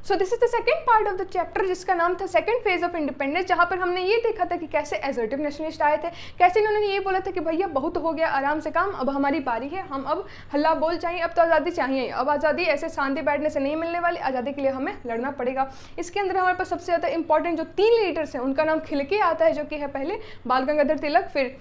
So this is the second part of the chapter जिसका नाम था सेकंड फेज ऑफ इंडिपेंडेंस, जहाँ पर हमने ये देखा था कि कैसे एसर्टिव नेशनलिस्ट आए थे, कैसे इन्होंने ये बोला था कि भैया बहुत हो गया आराम से काम, अब हमारी बारी है, हम अब हल्ला बोल चाहिए, अब तो आज़ादी चाहिए, अब आज़ादी ऐसे शांति बैठने से नहीं मिलने वाली, आज़ादी के लिए हमें लड़ना पड़ेगा। इसके अंदर हमारे पास सबसे ज़्यादा इंपॉर्टेंट जो 3 लीडर्स हैं उनका नाम खिल के आता है, जो कि है पहले बाल गंगाधर तिलक, फिर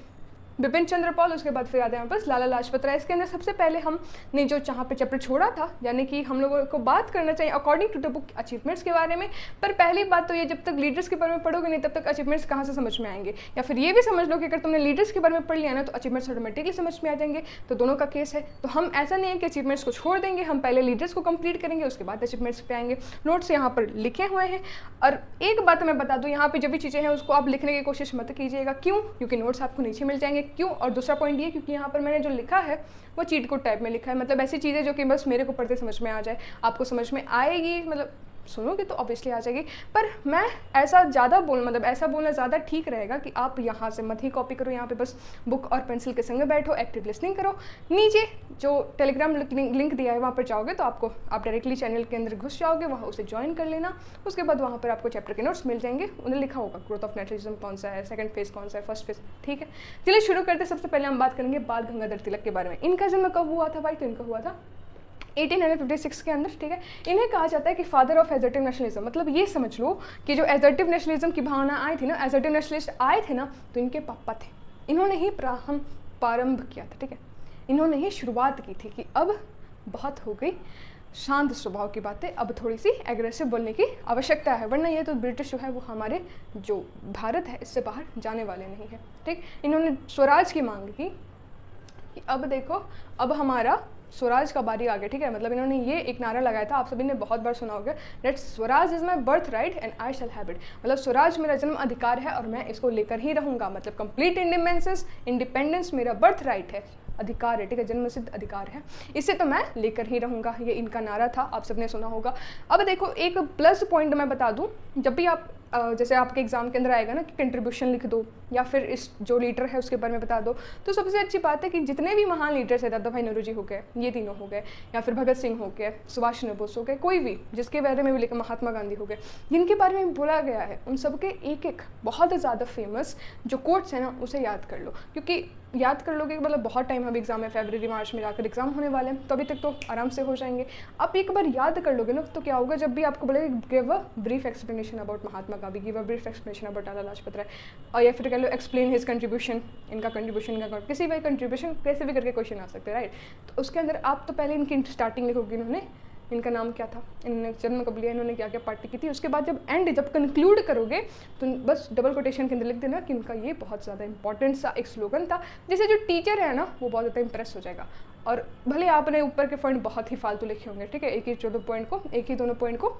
बिपिन चंद्र पाल, उसके बाद फिर आते हैं हमारे पास लाला लाजपत राय। इसके अंदर सबसे पहले हमने जो जहाँ पे चैप्टर छोड़ा था, यानी कि हम लोगों को बात करना चाहिए according to the book achievements के बारे में। पर पहली बात तो ये, जब तक लीडर्स के बारे में पढ़ोगे नहीं तब तक अचीवमेंट्स कहाँ से समझ में आएंगे, या फिर ये भी समझ लो कि अगर तुमने लीडर्स के बारे में पढ़ लिया ना तो अचीवमेंट्स ऑटोमेटिकली समझ में आ जाएंगे। तो दोनों का केस है, तो हम ऐसा नहीं है कि अचीवमेंट्स को छोड़ देंगे, हम पहले लीडर्स को कंप्लीट करेंगे उसके बाद अचीवमेंट्स पे आएंगे। नोट्स यहाँ पर लिखे हुए हैं, और एक बात मैं बता दूँ, यहाँ पे जो भी चीज़ें हैं उसको आप लिखने की कोशिश मत कीजिएगा। क्यों? क्योंकि नोट्स आपको नीचे मिल जाएंगे। क्यों? और दूसरा पॉइंट ये, क्योंकि यहाँ पर मैंने जो लिखा है वो चीट कोड टाइप में लिखा है, मतलब ऐसी चीज़ें जो कि बस मेरे को पढ़ते समझ में आ जाए, आपको समझ में आएगी, मतलब सुनोगे तो ऑब्वियसली आ जाएगी। पर मैं ऐसा ज़्यादा मतलब ऐसा बोलना ज़्यादा ठीक रहेगा कि आप यहाँ से मत ही कॉपी करो, यहाँ पे बस बुक और पेंसिल के संग बैठो, एक्टिव लिसनिंग करो। नीचे जो टेलीग्राम लिंक दिया है वहाँ पर जाओगे तो आप डायरेक्टली चैनल के अंदर घुस जाओगे, वहाँ उसे ज्वाइन कर लेना। उसके बाद वहाँ पर आपको चैप्टर के नोट्स मिल जाएंगे, उन्हें लिखा होगा ग्रोथ ऑफ नेशनलिज्म कौन सा है, सेकंड फेज कौन सा है, फर्स्ट फेज। ठीक है, चलिए शुरू करते। सबसे पहले हम बात करेंगे बाल गंगाधर तिलक के बारे में। इनका जन्म कब हुआ था भाई? तो इनका हुआ था 1856 के अंदर। ठीक है, इन्हें कहा जाता है कि फादर ऑफ एसर्टिव नेशनलिज्म। मतलब ये समझ लो कि जो एसर्टिव नेशनलिज्म की भावना आई थी ना, एसर्टिव नेशनलिस्ट आए थे ना, तो इनके पापा थे। इन्होंने ही प्रारंभ किया था। ठीक है, इन्होंने ही शुरुआत की थी कि अब बहुत हो गई शांत स्वभाव की बातें, अब थोड़ी सी एग्रेसिव बोलने की आवश्यकता है, वरना ये तो ब्रिटिश जो है वो हमारे जो भारत है इससे बाहर जाने वाले नहीं है। ठीक, इन्होंने स्वराज की मांग की कि अब देखो अब हमारा स्वराज का बारी आ गया। ठीक है, मतलब इन्होंने ये एक नारा लगाया था, आप सभी ने बहुत बार सुना होगा, that Swaraj is my birth right and I shall have it. मतलब स्वराज मेरा जन्म अधिकार है और मैं इसको लेकर ही रहूँगा। मतलब कंप्लीट इंडिपेंडेंस मेरा बर्थ राइट है, अधिकार है। ठीक है, जन्म सिद्ध अधिकार है, इसे तो मैं लेकर ही रहूँगा। ये इनका नारा था, आप सबने सुना होगा। अब देखो एक प्लस पॉइंट मैं बता दूँ, जब भी आप जैसे आपके एग्जाम के अंदर आएगा ना कि कंट्रीब्यूशन लिख दो या फिर इस जो लीडर है उसके बारे में बता दो, तो सबसे अच्छी बात है कि जितने भी महान लीडर्स हैं, दादा भाई नौरोजी हो गए, ये तीनों हो गए, या फिर भगत सिंह हो गए, सुभाष चंद्र बोस हो गए, कोई भी जिसके बारे में भी लिखा, महात्मा गांधी हो गए, जिनके बारे में बोला गया है, उन सबके एक एक बहुत ज़्यादा फेमस जो कोट्स हैं ना उसे याद कर लो। क्योंकि याद कर लोगे मतलब बहुत टाइम अभी एग्जाम है, फरवरी मार्च में जाकर एग्जाम होने वाले हैं, तो अभी तक तो आराम से हो जाएंगे। आप एक बार याद कर लोगे ना तो क्या होगा, जब भी आपको बोले give a brief explanation about Mahatma Gandhi, give a brief explanation about Lala Lajpat Rai, और या फिर कह लो एक्सप्लेन हिज कंट्रीब्यूशन, इनका कंट्रीब्यूशन का किसी भी कंट्रीब्यूशन कैसे भी करके क्वेश्चन आ सकते हैं, राइट। तो उसके अंदर आप तो पहले इनकी स्टार्टिंग लिखोगे, इन्होंने इनका नाम क्या था, इन्होंने जन्म कब लिया, इन्होंने क्या क्या पार्टी की थी, उसके बाद जब कंक्लूड करोगे तो बस डबल कोटेशन के अंदर लिख देना कि इनका ये बहुत ज़्यादा इंपॉर्टेंट सा एक स्लोगन था, जिससे जो टीचर है ना वो बहुत ज़्यादा इंप्रेस हो जाएगा। और भले आपने ऊपर के पॉइंट बहुत ही फालतू लिखे होंगे, ठीक है, एक ही दोनों पॉइंट को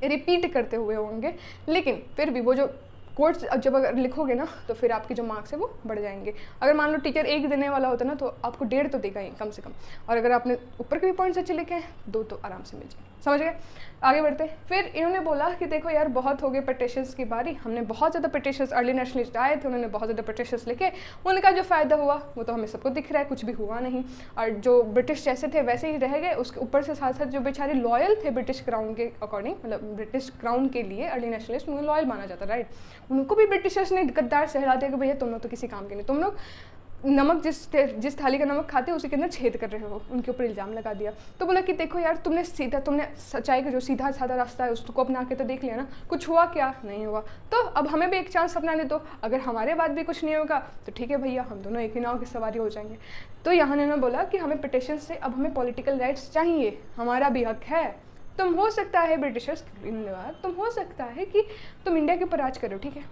रिपीट करते हुए होंगे, लेकिन फिर भी वो जो कोट्स जब अगर लिखोगे ना तो फिर आपके जो मार्क्स है वो बढ़ जाएंगे। अगर मान लो टीचर 1 देने वाला होता ना तो आपको 1.5 तो देगा ही कम से कम, और अगर आपने ऊपर के भी पॉइंट्स अच्छे लिखे हैं 2 तो आराम से मिल जाएंगे। समझ गए? आगे बढ़ते। फिर इन्होंने बोला कि देखो यार बहुत हो गए पिटिशंस की बारी, हमने बहुत ज़्यादा पिटिशंस, अर्ली नेशनलिस्ट आए थे, उन्होंने बहुत ज़्यादा पिटिशंस लिखे, उनका जो फ़ायदा हुआ वो तो हमें सबको दिख रहा है, कुछ भी हुआ नहीं। और जो ब्रिटिश जैसे थे वैसे ही रह गए, उसके ऊपर से साथ साथ जो बेचारे लॉयल थे ब्रिटिश क्राउन के अकॉर्डिंग, मतलब ब्रिटिश क्राउन के लिए अर्ली नेशनलिस्ट उन्हें लॉयल माना जाता, राइट। उनको भी ब्रिटिशर्स ने गद्दार सहला दिया कि भैया तुम लोग तो किसी काम के नहीं, तुम लोग नमक जिस थाली का नमक खाते हो उसी के अंदर छेद कर रहे हो, उनके ऊपर इल्ज़ाम लगा दिया। तो बोला कि देखो यार तुमने सच्चाई का जो सीधा साधा रास्ता है उसको अपना के तो देख लिया ना, कुछ हुआ क्या? नहीं हुआ। तो अब हमें भी एक चांस अपनाने दो, अगर हमारे बाद भी कुछ नहीं होगा तो ठीक है भैया, हम दोनों एक ही नाव की सवारी हो जाएंगे। तो यहाँ ने बोला कि हमें पिटिशन से अब हमें पॉलिटिकल राइट्स चाहिए, हमारा भी हक है। तुम हो सकता है ब्रिटिशर्स, तुम हो सकता है कि तुम इंडिया के ऊपर राज करो, ठीक है,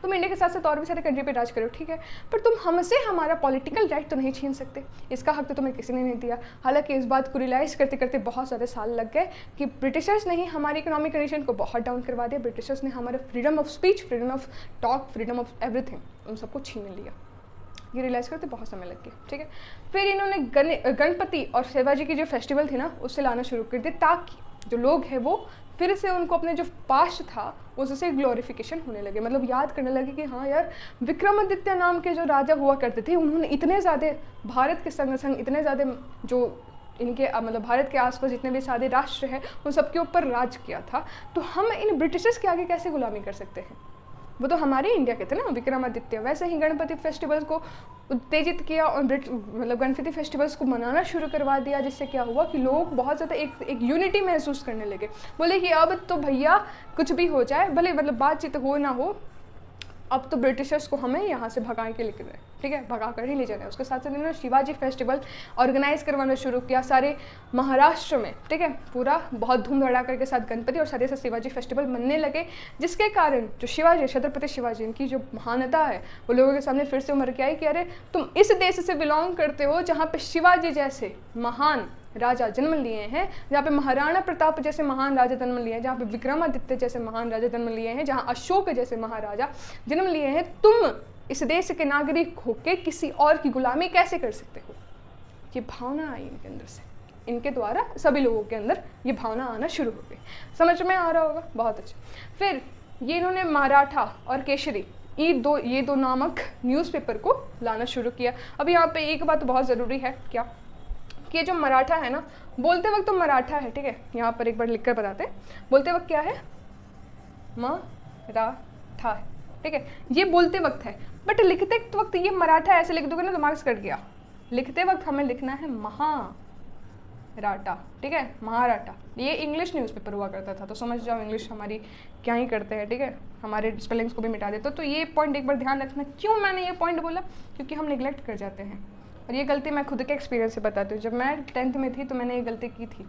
तुम इंडिया के साथ साथ और भी सारे कंट्री पे राज करो, ठीक है, पर तुम हमसे हमारा पॉलिटिकल राइट तो नहीं छीन सकते, इसका हक तो तुम्हें किसी ने नहीं दिया। हालांकि इस बात को रियलाइज़ करते करते बहुत सारे साल लग गए कि ब्रिटिशर्स ने ही हमारी इकोनॉमिक कंडीशन को बहुत डाउन करवा दिया, ब्रिटिशर्स ने हमारा freedom of speech, freedom of talk, freedom of everything, उन सबको छीन लिया। ये रियलाइज़ करते बहुत समय लग गया, ठीक है। फिर इन्होंने गणपति और शिवाजी की जो फेस्टिवल थी ना उससे लाना शुरू कर दिया, ताकि जो लोग हैं वो फिर से उनको अपने जो पास्ट था उससे ग्लोरिफिकेशन होने लगे, मतलब याद करने लगे कि हाँ यार विक्रमादित्य नाम के जो राजा हुआ करते थे, उन्होंने इतने ज़्यादा भारत के संग संग इतने ज़्यादा जो इनके मतलब भारत के आसपास जितने भी सारे राष्ट्र हैं उन सबके ऊपर राज किया था, तो हम इन ब्रिटिशर्स के आगे कैसे गुलामी कर सकते हैं? वो तो हमारे इंडिया के थे ना विक्रमादित्य। वैसे ही गणपति फेस्टिवल्स को उत्तेजित किया और मतलब गणपति फेस्टिवल्स को मनाना शुरू करवा दिया, जिससे क्या हुआ कि लोग बहुत ज़्यादा एक यूनिटी महसूस करने लगे। बोले कि अब तो भैया कुछ भी हो जाए, भले मतलब बातचीत हो ना हो, अब तो ब्रिटिशर्स को हमें यहाँ से भगा के लेकर गए, ठीक है, भगा कर ही ले जाना है। उसके साथ साथ इन्होंने शिवाजी फेस्टिवल ऑर्गेनाइज करवाना शुरू किया सारे महाराष्ट्र में, ठीक है, पूरा बहुत धूम धड़ाका के साथ गणपति और सारे से शिवाजी फेस्टिवल मनने लगे, जिसके कारण जो शिवाजी, छत्रपति शिवाजी, इनकी जो महानता है वो लोगों के सामने फिर से उमर के आई कि अरे तुम इस देश से बिलोंग करते हो जहाँ पे शिवाजी जैसे महान राजा जन्म लिए हैं, जहाँ पे महाराणा प्रताप जैसे महान राजा जन्म लिए हैं, जहाँ पे विक्रमादित्य जैसे महान राजा जन्म लिए हैं, जहाँ अशोक जैसे महाराजा जन्म लिए हैं, तुम इस देश के नागरिक होके किसी और की गुलामी कैसे कर सकते हो? ये भावना आई इनके अंदर से, इनके द्वारा सभी लोगों के अंदर ये भावना आना शुरू हो गई। समझ में आ रहा होगा? बहुत अच्छा। फिर ये इन्होंने मराठा और केसरी ये दो नामक न्यूज़पेपर को लाना शुरू किया। अब यहाँ पे एक बात बहुत ज़रूरी है, क्या कि ये जो मराठा है ना, बोलते वक्त तो मराठा है, ठीक है, यहाँ पर एक बार लिख कर बताते हैं। बोलते वक्त क्या है? मराठा है, ठीक है, ये बोलते वक्त है, बट लिखते वक्त ये मराठा ऐसे लिख दोगे ना तो मार्क्स कट गया। लिखते वक्त हमें लिखना है महाराठा, ठीक है, महाराठा। ये इंग्लिश न्यूज़पेपर हुआ करता था, तो समझ जाओ इंग्लिश हमारी क्या ही करते हैं, ठीक है, हमारे स्पेलिंग्स को भी मिटा देते। तो ये पॉइंट एक बार ध्यान रखना। क्यों मैंने ये पॉइंट बोला? क्योंकि हम निगलेक्ट कर जाते हैं, और ये गलती मैं खुद के एक्सपीरियंस से बताती हूँ। जब मैं 10th में थी तो मैंने ये गलती की थी।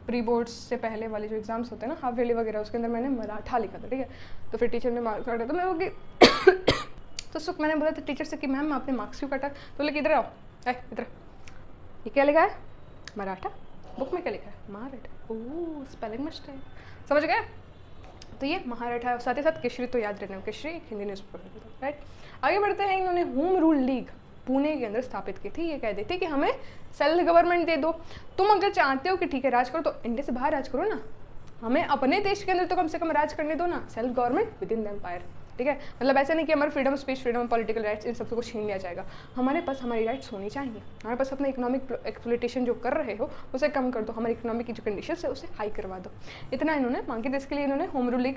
प्री बोर्ड्स से पहले वाले जो एग्जाम्स होते हैं ना, हाफ ईयरली वगैरह, उसके अंदर मैंने मराठा लिखा था, ठीक है, तो फिर टीचर ने मार्क्स काटा, तो मैं होगी तो सुख मैंने बोला था टीचर से कि मैम मैं अपने मार्क्स क्यों काटा? तो बोले इधर आओ, इधर, ये क्या लिखा है? मराठा। बुक में क्या लिखा है? महाराठा। ओह, स्पेलिंग मिस्टेक, समझ गए? तो ये महाराठा है, साथ ही साथ केसरी तो याद रखना, केसरी हिंदी न्यूज़पेपर, राइट। आगे बढ़ते हैं। इन्होंने होम रूल लीग पुणे के अंदर स्थापित की थी। ये कह देती कि हमें सेल्फ गवर्नमेंट दे दो, तुम अगर चाहते हो कि ठीक है राज करो तो इंडिया से बाहर राज करो ना, हमें अपने देश के अंदर तो कम से कम राज करने दो ना, self government within the empire, ठीक है। मतलब ऐसा नहीं कि हमारे freedom speech, freedom political rights इन सबको छीन लिया जाएगा। हमारे पास हमारी राइट्स होनी चाहिए। हमारे पास अपना इकोनॉमिक एक्सप्लॉइटेशन जो कर रहे हो उसे कम कर दो, हमारी इकोनॉमिक की जो कंडीशन है उसे हाई करवा दो। इतना इन्होंने मांगी थी। इसके लिए इन्होंने होम रूल लीग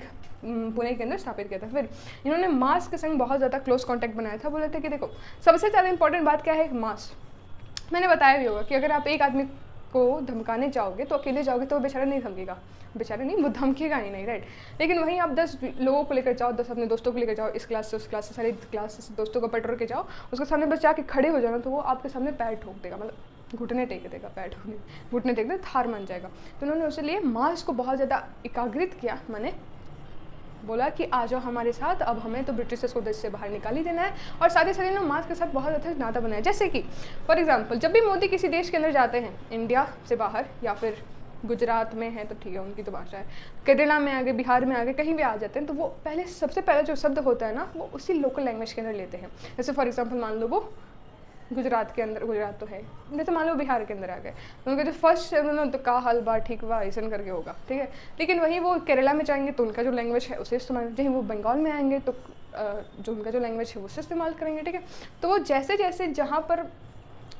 पुणे के अंदर स्थापित किया था। फिर इन्होंने मास के संग बहुत ज़्यादा क्लोज कॉन्टैक्ट बनाया था। बोले थे कि देखो सबसे ज़्यादा इंपॉर्टेंट बात क्या है? मास। मैंने बताया भी होगा कि अगर आप एक आदमी को धमकाने जाओगे तो अकेले जाओगे तो वो बेचारा नहीं धमकेगा, बेचारा नहीं, वो धमकेगा ही नहीं, राइट। लेकिन वहीं आप 10 लोगों को लेकर जाओ, 10 अपने दोस्तों को लेकर जाओ, इस क्लास से उस क्लास से, सारी क्लास से दोस्तों को पटोर के जाओ, उसके सामने बस जाके खड़े हो जाना तो वो आपके सामने पैर ठोक देगा, मतलब घुटने टेक देगा, पैर ठोकने घुटने टेक देगा, हार मान जाएगा। तो उन्होंने उसे लिए मास को बहुत ज़्यादा एकाग्रित किया। मैंने बोला कि आ जाओ हमारे साथ, अब हमें तो ब्रिटिशर्स को देश से बाहर निकाल ही देना है। और साथ ही साथ इन्होंने मास के साथ बहुत ज़्यादा नाता बनाया। जैसे कि फॉर एग्जांपल जब भी मोदी किसी देश के अंदर जाते हैं, इंडिया से बाहर, या फिर गुजरात में है तो ठीक है उनकी तो भाषा है, केरला में आ गए, बिहार में आ गए, कहीं भी आ जाते हैं तो वो पहले सबसे पहला जो शब्द होता है ना वो उसी लोकल लैंग्वेज के अंदर लेते हैं। जैसे फॉर एग्जाम्पल मान लो वो गुजरात के अंदर, गुजरात तो है, जैसे मान लो बिहार के अंदर आ गए तो उनका जो फर्स्ट उन्होंने तो का हल बा ठीक बा ऐसा करके होगा, ठीक है। लेकिन वहीं वो केरला में जाएंगे तो उनका जो लैंग्वेज है उसे इस्तेमाल, जहीं वो बंगाल में आएंगे तो जो उनका जो लैंग्वेज है उसे इस्तेमाल करेंगे, ठीक है। तो वो जैसे जैसे जहाँ पर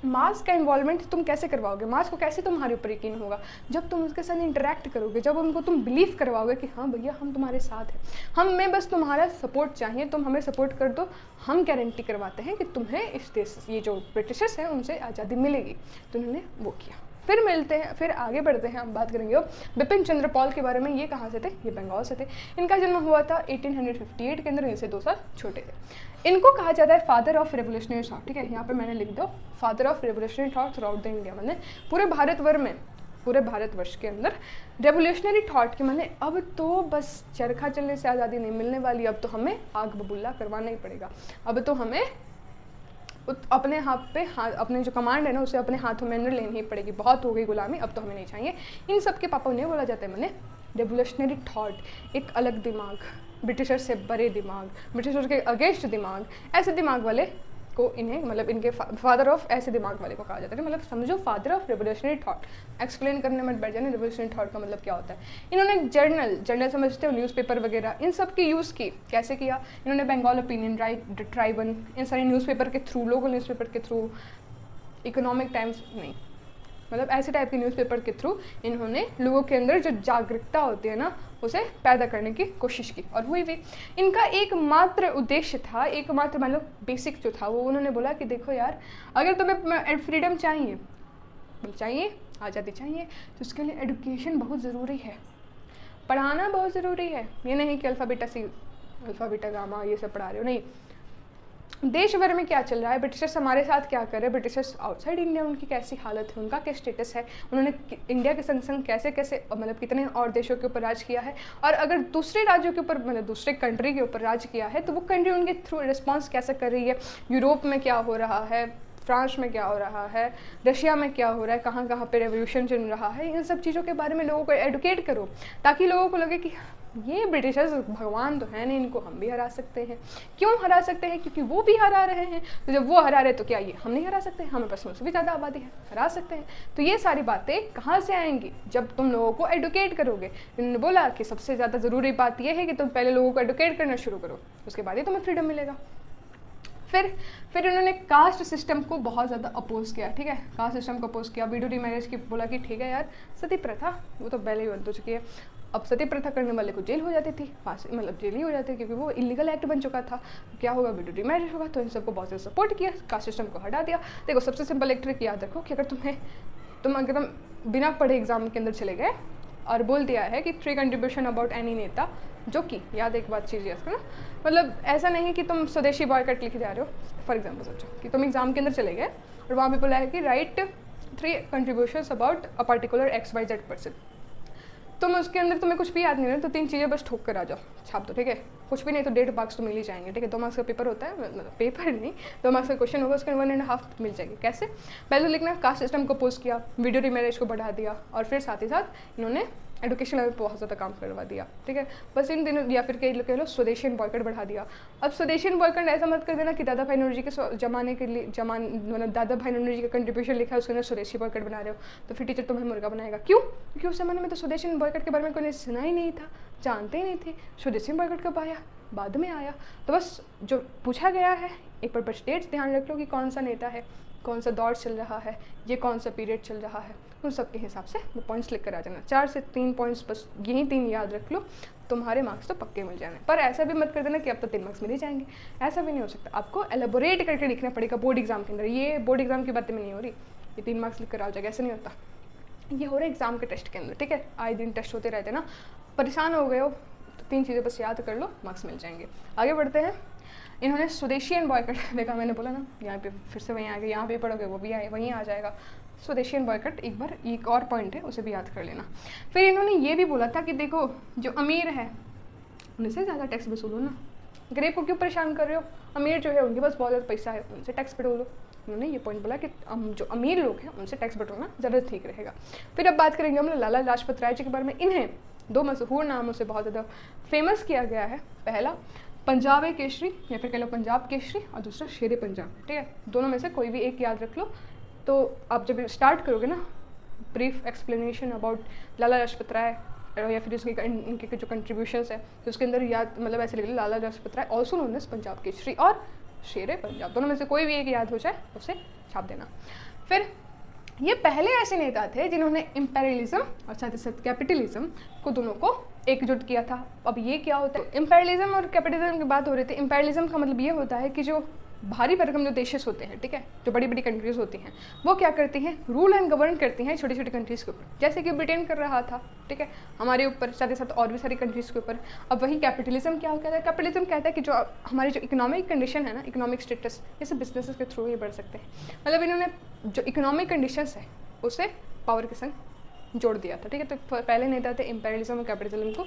मास का इन्वॉल्वमेंट तुम कैसे करवाओगे, मास को कैसे तुम्हारे ऊपर यकीन होगा? जब तुम उसके साथ इंटरेक्ट करोगे, जब उनको तुम बिलीव करवाओगे कि हाँ भैया हम तुम्हारे साथ हैं, हमें बस तुम्हारा सपोर्ट चाहिए, तुम हमें सपोर्ट कर दो, हम गारंटी करवाते हैं कि तुम्हें इस देश, ये जो ब्रिटिशर्स हैं उनसे आज़ादी मिलेगी। तो उन्होंने वो किया। फिर मिलते हैं, फिर आगे बढ़ते हैं, हम बात करेंगे अब बिपिन चंद्र पाल के बारे में। ये कहाँ से थे? ये बंगाल से थे। इनका जन्म हुआ था 1858 के अंदर, इनसे 2 साल छोटे थे। इनको कहा जाता है फादर ऑफ रेवोल्यूशनरी थॉट, ठीक है, यहाँ पे मैंने लिख दो father of revolutionary thought through out the India. मैंने पूरे भारतवर्ष में, पूरे भारतवर्ष के अंदर रेवोल्यूशनरी थॉट के मैंने अब तो बस चरखा चलने से आज़ादी नहीं मिलने वाली, अब तो हमें आग बबूला करवाना ही पड़ेगा, अब तो हमें अपने हाथ पे हाथ, अपने जो कमांड है ना उसे अपने हाथों में अंदर लेनी ही पड़ेगी, बहुत हो गई गुलामी, अब तो हमें नहीं चाहिए। इन सब के पापा उन्हें बोला जाता है मैंने रेवोल्यूशनरी थॉट, एक अलग दिमाग, ब्रिटिशर से बड़े दिमाग, ब्रिटिशर के अगेंस्ट दिमाग, ऐसे दिमाग वाले को इन्हें, मतलब इनके फादर ऑफ ऐसे दिमाग वाले को कहा जाता है। मतलब समझो father of revolutionary thought. Explain करने में बैठ जाने रेवोल्यूशनरी थॉट का मतलब क्या होता है। इन्होंने जर्नल समझते हो, न्यूज़पेपर वगैरह, इन सब की यूज़ की। कैसे किया? इन्होंने बंगाल ओपिनियन, राइट, ट्राइबन, इन सारे न्यूज़पेपर के थ्रू, लोकल न्यूज़पेपर के थ्रू, इकोनॉमिक टाइम्स नहीं, मतलब ऐसे टाइप के न्यूज़पेपर के थ्रू इन्होंने लोगों के अंदर जो जागरूकता होती है ना उसे पैदा करने की कोशिश की, और हुई भी। इनका एकमात्र उद्देश्य था, एकमात्र मतलब बेसिक जो था वो उन्होंने बोला कि देखो यार, अगर तुम्हें फ्रीडम चाहिए, आज़ादी चाहिए, तो उसके लिए एडुकेशन बहुत ज़रूरी है, पढ़ाना बहुत ज़रूरी है। ये नहीं कि अल्फ़ा बीटा गामा ये सब पढ़ा रहे हो, नहीं। देश भर में क्या चल रहा है, ब्रिटिशर्स हमारे साथ क्या कर रहे हैं, ब्रिटिशर्स आउटसाइड इंडिया उनकी कैसी हालत है, उनका क्या स्टेटस है, उन्होंने इंडिया के संग संग कैसे कैसे मतलब कितने और देशों के ऊपर राज किया है, और अगर दूसरे राज्यों के ऊपर मतलब दूसरे कंट्री के ऊपर राज किया है तो वो कंट्री उनके थ्रू रिस्पॉन्स कैसे कर रही है, यूरोप में क्या हो रहा है, फ्रांस में क्या हो रहा है, रशिया में क्या हो रहा है, कहाँ कहाँ पे रेवोल्यूशन चल रहा है, इन सब चीज़ों के बारे में लोगों को एडुकेट करो, ताकि लोगों को लगे कि ये ब्रिटिशर्स भगवान तो है नहीं, इनको हम भी हरा सकते हैं। क्यों हरा सकते हैं? क्योंकि वो भी हरा रहे हैं, तो जब वो हरा रहे तो क्या ये हम नहीं हरा सकते? हमें पास उससे भी ज़्यादा आबादी है, हरा सकते हैं। तो ये सारी बातें कहाँ से आएंगी? जब तुम लोगों को एडुकेट करोगे। इन्होंने बोला कि सबसे ज़्यादा ज़रूरी बात यह है कि तुम पहले लोगों को एडुकेट करना शुरू करो, उसके बाद ही तुम्हें फ्रीडम मिलेगा। फिर उन्होंने कास्ट सिस्टम को बहुत ज़्यादा अपोज किया, ठीक है, कास्ट सिस्टम को अपोज किया। विडो रीमैरिज की बोला कि ठीक है यार, सती प्रथा वो तो पहले ही बंद हो चुकी है, अब सती प्रथा करने वाले को जेल हो जाती थी, फांसी मतलब जेल ही हो जाती है, क्योंकि वो इलीगल एक्ट बन चुका था। क्या होगा, विडो रीमैरिज होगा। तो इन सबको बहुत ज़्यादा सपोर्ट किया, कास्ट सिस्टम को हटा दिया। देखो सबसे सिंपल एक ट्रिक याद रखो कि अगर तुम बिना पढ़े एग्जाम के अंदर चले गए और बोल दिया है कि 3 कंट्रीब्यूशन अबाउट एनी नेता, जो कि याद एक बात चीज़ याद करो, मतलब ऐसा नहीं कि तुम स्वदेशी बॉयकट लिख जा रहे हो। फॉर एग्जाम्पल सोचो कि तुम एग्जाम के अंदर चले गए और वहाँ पे बोला है कि right 3 contributions about a particular XYZ person. तुम उसके अंदर तुम्हें कुछ भी याद नहीं रहा, तो 3 चीज़ें बस ठोक कर आ जाओ, छाप दो, ठीक है। कुछ भी नहीं तो 1.5 मार्क्स तो मिल ही जाएंगे, ठीक है। 2 मार्क्स का पेपर होता है, मतलब पेपर नहीं, 2 मार्क्स का क्वेश्चन होगा, उसके 1.5 मिल जाएंगे। कैसे? पहले लिखना, कास्ट सिस्टम को पोस्ट किया, वीडियो रीमैरिज को बढ़ा दिया, और फिर साथ ही साथ इन्होंने एडुकेशन लेवल पर बहुत ज़्यादा काम करवा दिया, ठीक है। बस इन दिनों, या फिर कह लो स्वदेशी बॉयकट बढ़ा दिया। अब स्वदेशी बॉयकट ऐसा मत कर देना कि दादा भाई नौरोजी के जमाने के लिए मतलब दादा भाई नौरोजी का कंट्रीब्यूशन लिखा है, उसके अंदर स्वदेशी बॉयकट बना रहे हो, तो फिर टीचर तुम्हें मुर्गा बनाएगा। क्यों? क्योंकि उस जमाने में तो स्वदेशी बॉयकट के बारे में कोई सुना ही नहीं था, जानते ही नहीं थे। स्वदेशी बॉयकट कब आया? बाद में आया। तो बस जो पूछा गया है, एक पर डेट्स ध्यान रख लो कि कौन सा नेता है, कौन सा दौर चल रहा है, ये कौन सा पीरियड चल रहा है, उन सब के हिसाब से वो पॉइंट्स लिख कर आ जाना। 4 से 3 पॉइंट्स, बस यही 3 याद रख लो, तुम्हारे मार्क्स तो पक्के मिल जाने। पर ऐसा भी मत कर देना कि अब तो 3 मार्क्स मिल ही जाएंगे, ऐसा भी नहीं हो सकता। आपको एलेबोरेट करके लिखना पड़ेगा बोर्ड एग्जाम के अंदर। ये बोर्ड एग्जाम की बातें में नहीं हो रही, ये 3 मार्क्स लिख कर आ जाएगा, ऐसा नहीं होता। ये हो रहा है एग्जाम के टेस्ट के अंदर, ठीक है। आए दिन टेस्ट होते रहते ना, परेशान हो गए हो तो 3 चीज़ें बस याद कर लो, मार्क्स मिल जाएंगे। आगे बढ़ते हैं। इन्होंने स्वदेशी एंड बॉयकट देखा, मैंने बोला ना, यहाँ पे फिर से वहीं आ गए, यहाँ पे पढ़ोगे वो भी वहीं आ जाएगा। स्वदेशी एंड बॉयकट एक बार एक और पॉइंट है, उसे भी याद कर लेना। फिर इन्होंने ये भी बोला था कि देखो जो अमीर है उनसे ज़्यादा टैक्स वसूलो ना, गरीब को क्यों परेशान कर रहे हो? अमीर जो है उनके पास बहुत ज़्यादा पैसा है, उनसे टैक्स बढ़ो। उन्होंने ये पॉइंट बोला कि जो अमीर लोग हैं उनसे टैक्स बढ़ाना ज़्यादा ठीक रहेगा। फिर अब बात करेंगे हम लोग लाला लाजपत राय जी के बारे में। इन्हें 2 मशहूर नामों से बहुत ज़्यादा फेमस किया गया है। पहला पंजाब केसरी, या फिर कह लो पंजाब केसरी, और दूसरा शेर पंजाब, ठीक है। दोनों में से कोई भी एक याद रख लो। तो आप जब स्टार्ट करोगे ना brief explanation about Lala Lajpat राय या फिर उसके इनके जो कंट्रीब्यूशंस है, तो उसके अंदर याद मतलब ऐसे लिख लो, Lala Lajpat Rai also known as Punjab Kesari और शेर पंजाब। दोनों में से कोई भी एक याद हो जाए उसे छाप देना। फिर ये पहले ऐसे नेता थे जिन्होंने इम्पेरियलिज्म और साथ ही साथ कैपिटलिज्म को दोनों को एकजुट किया था। अब ये क्या होता है? इम्पेरियलिज्म और कैपिटलिज्म की बात हो रही थी। इम्पेरियलिज्म का मतलब ये होता है कि जो भारी भरकम जो देशेस होते हैं, ठीक है, जो बड़ी बड़ी कंट्रीज होती हैं, वो क्या करती हैं, रूल एंड गवर्न करती हैं छोटी छोटी कंट्रीज़ के ऊपर, जैसे कि ब्रिटेन कर रहा था, ठीक है, हमारे ऊपर, साथ ही साथ और भी सारी कंट्रीज़ के ऊपर। अब वही कैपिटलिज्म क्या कहता है? कैपिटलिज्म कहता है कि जो हमारी जो इकोनॉमिक कंडीशन है ना, इकोनॉमिक स्टेटस, ये सब बिजनेसेस के थ्रू ही बढ़ सकते हैं। मतलब इन्होंने जो इकोनॉमिक कंडीशंस है उसे पावर के संग जोड़ दिया था, ठीक है। तो पहले नेता थे इम्पेरियलिज्म और कैपिटलिज्म को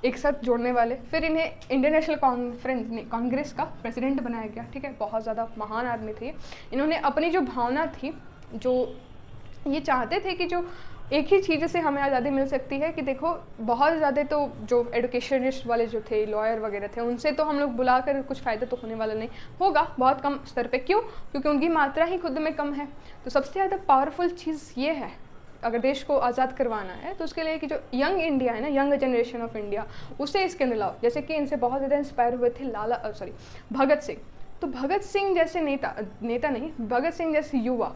एक साथ जोड़ने वाले। फिर इन्हें इंडियन नेशनल कांग्रेस का प्रेसिडेंट बनाया गया, ठीक है। बहुत ज़्यादा महान आदमी थे। इन्होंने अपनी जो भावना थी, जो ये चाहते थे कि जो एक ही चीज़ से हमें आज़ादी मिल सकती है कि देखो बहुत ज़्यादा तो जो एडुकेशनिस्ट वाले जो थे, लॉयर वगैरह थे, उनसे तो हम लोग बुलाकर कुछ फ़ायदा तो होने वाला नहीं होगा, बहुत कम स्तर पे। क्यों? क्योंकि उनकी मात्रा ही खुद में कम है। तो सबसे ज़्यादा पावरफुल चीज़ ये है, अगर देश को आज़ाद करवाना है तो उसके लिए कि जो यंग इंडिया है ना, यंग जनरेशन ऑफ इंडिया, उसे इसके अंदर लाओ। जैसे कि इनसे बहुत ज़्यादा इंस्पायर हुए थे भगत सिंह। तो भगत सिंह जैसे नेता नहीं, भगत सिंह जैसे युवा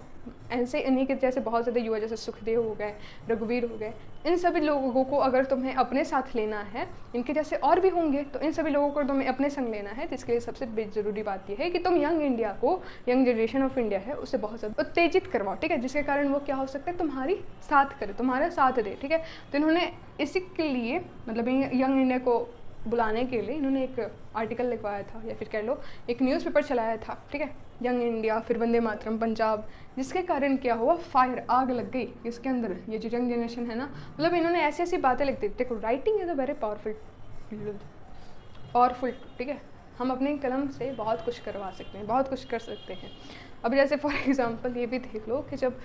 ऐसे इन्हीं के जैसे बहुत ज़्यादा युवा, जैसे सुखदेव हो गए, रघुवीर हो गए, इन सभी लोगों को अगर तुम्हें अपने साथ लेना है, इनके जैसे और भी होंगे, तो इन सभी लोगों को तुम्हें अपने संग लेना है। तो इसके लिए सबसे ज़रूरी बात यह है कि तुम यंग इंडिया को, यंग जनरेशन ऑफ इंडिया है, उसे बहुत ज़्यादा उत्तेजित करवाओ, ठीक है, जिसके कारण वो क्या हो सकता है, तुम्हारी साथ करे, तुम्हारा साथ दे, ठीक है। तो इन्होंने इसी के लिए मतलब यंग इंडिया को बुलाने के लिए इन्होंने एक आर्टिकल लिखवाया था, या फिर कह लो एक न्यूज़पेपर चलाया था, ठीक है, यंग इंडिया, फिर वंदे मातरम पंजाब, जिसके कारण क्या हुआ, फायर, आग लग गई इसके अंदर। ये जो यंग जनरेशन है ना, मतलब इन्होंने ऐसी ऐसी बातें लिख दी। देखो, writing is a very powerful, ठीक है, हम अपने कलम से बहुत कुछ करवा सकते हैं, बहुत कुछ कर सकते हैं। अब जैसे फॉर एग्जांपल ये भी देख लो कि जब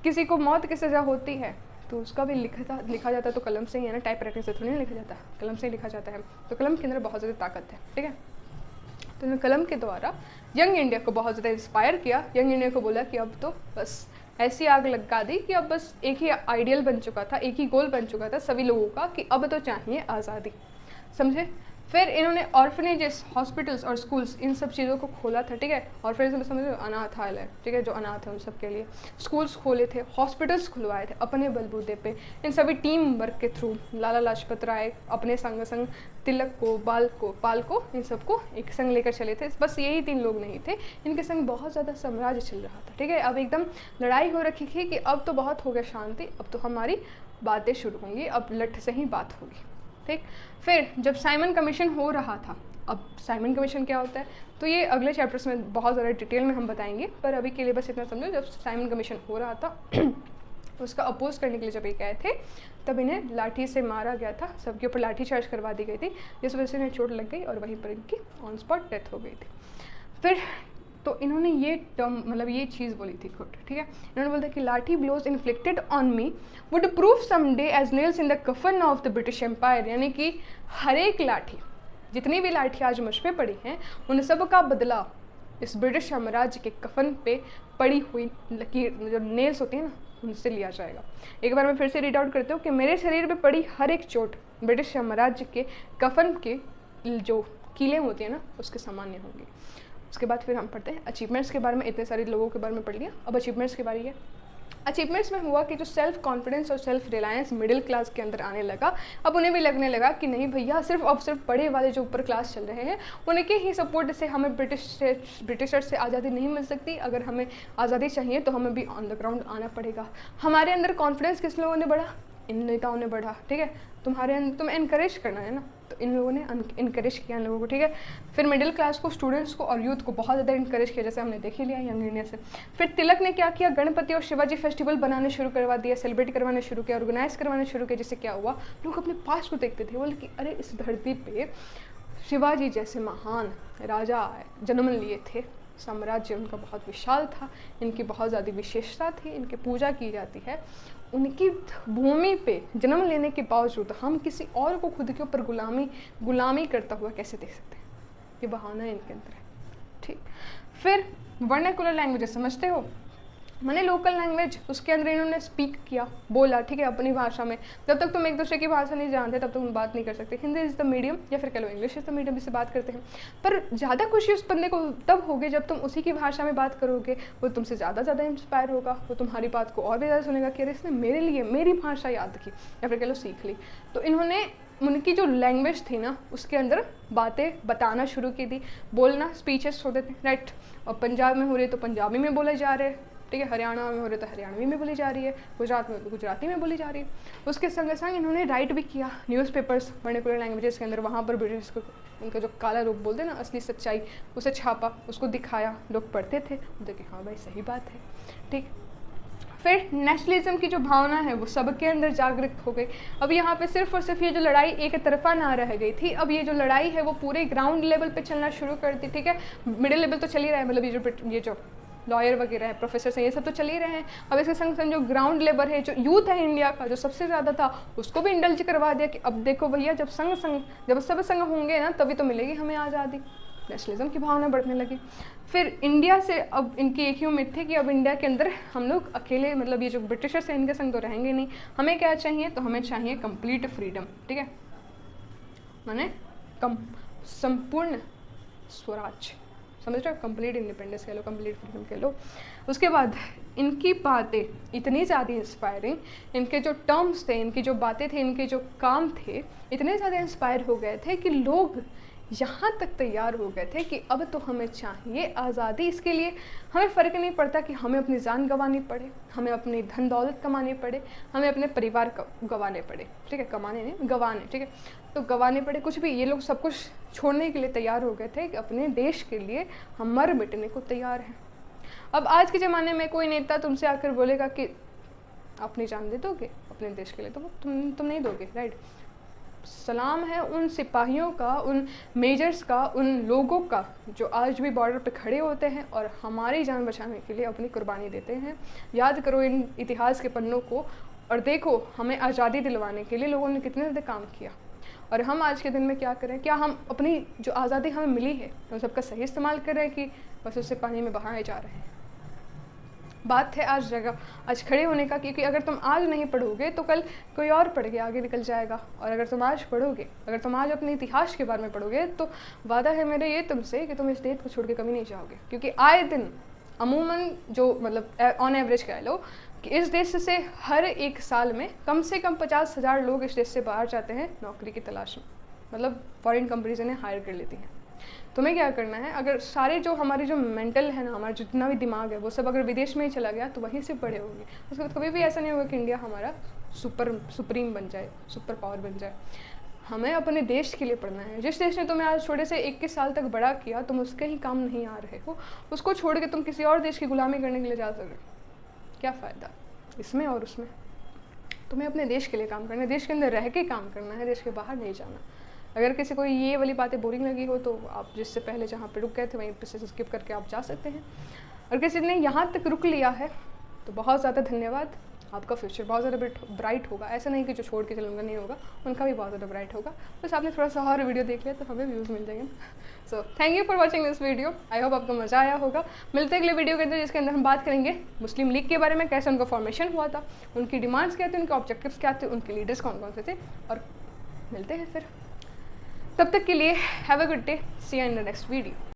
किसी को मौत की सज़ा होती है तो उसका भी लिखा जाता तो कलम से ही है ना, टाइपराइटर से थोड़ी नहीं लिखा जाता, कलम से ही लिखा जाता है। तो कलम के अंदर बहुत ज़्यादा ताकत है, ठीक है। तो उन्होंने कलम के द्वारा यंग इंडिया को बहुत ज़्यादा इंस्पायर किया। यंग इंडिया को बोला कि अब तो बस ऐसी आग लगा दी कि अब बस एक ही आइडियल बन चुका था, एक ही गोल बन चुका था सभी लोगों का कि अब तो चाहिए आज़ादी, समझे। फिर इन्होंने ऑर्फनेजेस, हॉस्पिटल्स और स्कूल्स, इन सब चीज़ों को खोला था, ठीक है। ऑर्फनेज में समझो अनाथालय, ठीक है, जो अनाथ है उन सब के लिए स्कूल्स खोले थे, हॉस्पिटल्स खुलवाए थे अपने बलबूते पे, इन सभी टीम वर्क के थ्रू। लाला लाजपत राय अपने संग संग तिलक को, पाल को इन सबको एक संग लेकर चले थे। बस यही 3 लोग नहीं थे, इनके संग बहुत ज़्यादा साम्राज्य चल रहा था, ठीक है। अब एकदम लड़ाई हो रखी थी कि अब तो बहुत हो गया शांति, अब तो हमारी बातें शुरू होंगी, अब लठ से ही बात होगी, ठीक। फिर जब साइमन कमीशन हो रहा था, अब साइमन कमीशन क्या होता है तो ये अगले चैप्टर्स में बहुत ज़्यादा डिटेल में हम बताएंगे, पर अभी के लिए बस इतना समझो। जब साइमन कमीशन हो रहा था उसका अपोज करने के लिए जब ये गए थे, तब इन्हें लाठी से मारा गया था, सबके ऊपर लाठी चार्ज करवा दी गई थी, जिस वजह से इन्हें चोट लग गई और वहीं पर इनकी ऑन स्पॉट डेथ हो गई थी। फिर तो इन्होंने ये टर्म, मतलब ये चीज़ बोली थी खुद, ठीक है। इन्होंने बोला कि lathi blows inflicted on me would prove someday as nails in the coffin of the British empire, यानी कि हर एक लाठी, जितनी भी लाठी आज मुझ पे पड़ी हैं, उन सब का बदला इस ब्रिटिश साम्राज्य के कफन पे पड़ी हुई लकीर, जो नेल्स होती हैं ना, उनसे लिया जाएगा। एक बार मैं फिर से रीड आउट करती हूँ कि मेरे शरीर पे पड़ी हर एक चोट ब्रिटिश साम्राज्य के कफन के जो कीलें होती हैं ना, उसके सामान्य होंगी। उसके बाद फिर हम पढ़ते हैं अचीवमेंट्स के बारे में। इतने सारे लोगों के बारे में पढ़ लिया, अब अचीवमेंट्स की बारी है। अचीवमेंट्स में हुआ कि जो सेल्फ कॉन्फिडेंस और सेल्फ रिलायंस मिडिल क्लास के अंदर आने लगा, अब उन्हें भी लगने लगा कि नहीं भैया, सिर्फ पढ़े वाले जो ऊपर क्लास चल रहे हैं उनके ही सपोर्ट से हमें ब्रिटिशर से आज़ादी नहीं मिल सकती। अगर हमें आज़ादी चाहिए तो हमें भी ऑन द ग्राउंड आना पड़ेगा। हमारे अंदर कॉन्फिडेंस किस लोगों ने बढ़ा, इन नेताओं ने बढ़ा, ठीक है। तुम्हारे अंदर तुम्हें इनकरेज करना है ना, तो इन लोगों ने इनकरेज किया इन लोगों को, ठीक है। फिर मिडिल क्लास को, स्टूडेंट्स को और यूथ को बहुत ज़्यादा इनकरेज किया, जैसे हमने देख ही लिया यंग इंडिया से। फिर तिलक ने क्या किया, गणपति और शिवाजी फेस्टिवल बनाने शुरू करवा दिया, सेलिब्रेट करवाने शुरू किया, ऑर्गेनाइज करवाने शुरू किया, जिससे क्या हुआ, लोग अपने पास को देखते थे, बोले कि अरे इस धरती पे शिवाजी जैसे महान राजा जन्म लिए थे, साम्राज्य उनका बहुत विशाल था, इनकी बहुत ज़्यादा विशेषता थी, इनकी पूजा की जाती है, उनकी भूमि पे जन्म लेने के बावजूद हम किसी और को खुद के ऊपर गुलामी करता हुआ कैसे देख सकते हैं, ये बहाना है इनके अंदर है, ठीक। फिर वर्नाकुलर लैंग्वेजेस समझते हो, मैंने लोकल लैंग्वेज, उसके अंदर इन्होंने स्पीक किया, बोला, ठीक है, अपनी भाषा में। जब तक तुम एक दूसरे की भाषा नहीं जानते तब तक तुम बात नहीं कर सकते। हिंदी इज़ द मीडियम, या फिर कह लो इंग्लिश इज़ द मीडियम, जिससे बात करते हैं। पर ज़्यादा खुशी उस बंदे को तब होगी जब तुम उसी की भाषा में बात करोगे, वो तुमसे ज़्यादा इंस्पायर होगा, वो तुम्हारी बात को और भी ज़्यादा सुनेगा कि अरे इसने मेरे लिए मेरी भाषा याद की, या फिर कह लो सीख ली। तो इन्होंने उनकी जो लैंग्वेज थी ना, उसके अंदर बातें बताना शुरू की थी, बोलना, स्पीचेस होते थे, राइट। और पंजाब में हो रही तो पंजाबी में बोले जा रहे, ठीक है, हरियाणा में हो रहे तो हरियाणवी में बोली जा रही है, गुजरात में तो गुजराती में बोली जा रही है। उसके संग संग इन्होंने राइट भी किया न्यूज़पेपर्स वर्नाकुलर लैंग्वेजेस के अंदर, वहाँ पर ब्रिटिश को उनका जो काला रूप बोलते हैं ना, असली सच्चाई, उसे छापा, उसको दिखाया, लोग पढ़ते थे, देखे हाँ भाई सही बात है, ठीक। फिर नेशनलिज्म की जो भावना है वो सबके अंदर जागृत हो गई। अब यहाँ पे सिर्फ और सिर्फ ये जो लड़ाई एक तरफा ना रह गई थी, अब ये जो लड़ाई है वो पूरे ग्राउंड लेवल पे चलना शुरू कर दी, ठीक है। मिडिल लेवल तो चल ही रहा है, मतलब ये जो लॉयर वगैरह है, प्रोफेसर हैं, ये सब तो चल ही रहे हैं। अब इसके संग संग जो ग्राउंड लेवल है, जो यूथ है इंडिया का, जो सबसे ज़्यादा था, उसको भी इंडल्ज करवा दिया कि अब देखो भैया, जब सब संग होंगे ना, तभी तो मिलेगी हमें आज़ादी। नेशनलिज्म की भावना बढ़ने लगी। फिर इंडिया से अब इनकी एक ही उम्मीद थी कि अब इंडिया के अंदर हम लोग अकेले, मतलब ये जो ब्रिटिशर्स हैं इनके संग तो रहेंगे नहीं, हमें क्या चाहिए, तो हमें चाहिए कंप्लीट फ्रीडम, ठीक है, माने संपूर्ण स्वराज, समझ रहे हो, कंप्लीट इंडिपेंडेंस कह लो, कंप्लीट फ्रीडम कह लो। उसके बाद इनकी बातें इतनी ज़्यादा इंस्पायरिंग, इनके जो टर्म्स थे, इनकी जो बातें थी, इनके जो काम थे, इतने ज़्यादा इंस्पायर हो गए थे कि लोग यहाँ तक तैयार हो गए थे कि अब तो हमें चाहिए आज़ादी। इसके लिए हमें फ़र्क नहीं पड़ता कि हमें अपनी जान गंवानी पड़े, हमें अपनी धन दौलत कमानी पड़े, हमें अपने परिवार गंवाने पड़े, ठीक है, कमाने नहीं गंवाने, ठीक है, तो गंवाने पड़े कुछ भी, ये लोग सब कुछ छोड़ने के लिए तैयार हो गए थे कि अपने देश के लिए हम मर मिटने को तैयार हैं। अब आज के ज़माने में कोई नेता तुमसे आकर बोलेगा कि अपनी जान दे दोगे अपने देश के लिए, तो तुम नहीं दोगे, राइट। सलाम है उन सिपाहियों का, उन मेजर्स का, उन लोगों का जो आज भी बॉर्डर पे खड़े होते हैं और हमारी जान बचाने के लिए अपनी कुर्बानी देते हैं। याद करो इन इतिहास के पन्नों को और देखो हमें आज़ादी दिलवाने के लिए लोगों ने कितने ज़्यादा काम किया, और हम आज के दिन में क्या करें? क्या हम अपनी जो आज़ादी हमें मिली है उन सबका सही इस्तेमाल कर रहे हैं कि बस उससे पानी में बहाए जा रहे हैं? बात है आज खड़े होने का, क्योंकि अगर तुम आज नहीं पढ़ोगे तो कल कोई और पढ़ के आगे निकल जाएगा, और अगर तुम आज पढ़ोगे, अगर तुम आज अपने इतिहास के बारे में पढ़ोगे, तो वादा है मेरा ये तुमसे कि तुम इस देश को छोड़ के कभी नहीं जाओगे। क्योंकि आए दिन अमूमन जो मतलब ऑन एवरेज कह लो कि इस देश से हर एक साल में कम से कम 50,000 लोग इस देश से बाहर जाते हैं नौकरी की तलाश में, मतलब फॉरेन कंपनीज इन्हें हायर कर लेती हैं। तुम्हें क्या करना है, अगर सारे जो हमारी जो मेंटल है ना, हमारा जितना भी दिमाग है वो सब अगर विदेश में ही चला गया तो वहीं से बड़े होंगे। उसके बाद कभी भी ऐसा नहीं होगा कि इंडिया हमारा सुप्रीम बन जाए, सुपर पावर बन जाए। हमें अपने देश के लिए पढ़ना है। जिस देश ने तुम्हें आज छोटे से 21 साल तक बड़ा किया, तुम उसके ही काम नहीं आ रहे हो, उसको छोड़ के तुम किसी और देश की गुलामी करने के लिए जा सकते हो, क्या फ़ायदा इसमें और उसमें? तुम्हें अपने देश के लिए काम करना है, देश के अंदर रह के काम करना है, देश के बाहर नहीं जाना। अगर किसी को ये वाली बातें बोरिंग लगी हो तो आप जिससे पहले जहाँ पे रुक गए थे वहीं पे से स्किप करके आप जा सकते हैं। और किसी ने यहाँ तक रुक लिया है तो बहुत ज़्यादा धन्यवाद, आपका फ्यूचर बहुत ज़्यादा ब्राइट होगा। ऐसा नहीं कि जो छोड़ के चलूँगा नहीं होगा, उनका भी बहुत ज़्यादा ब्राइट होगा। बस आपने थोड़ा सा और वीडियो देख लिया तो हमें व्यूज़ मिल जाएंगे। So thank you for watching this video, I hope आपको मज़ा आया होगा। मिलते हैं अगले वीडियो के अंदर, जिसके अंदर हम बात करेंगे मुस्लिम लीग के बारे में, कैसे उनका फॉर्मेशन हुआ था, उनकी डिमांड्स क्या थी, उनके ऑब्जेक्टिव्स क्या थे, उनके लीडर्स कौन कौन से थे। और मिलते हैं फिर, तब तक के लिए have a good day, see you in the next video.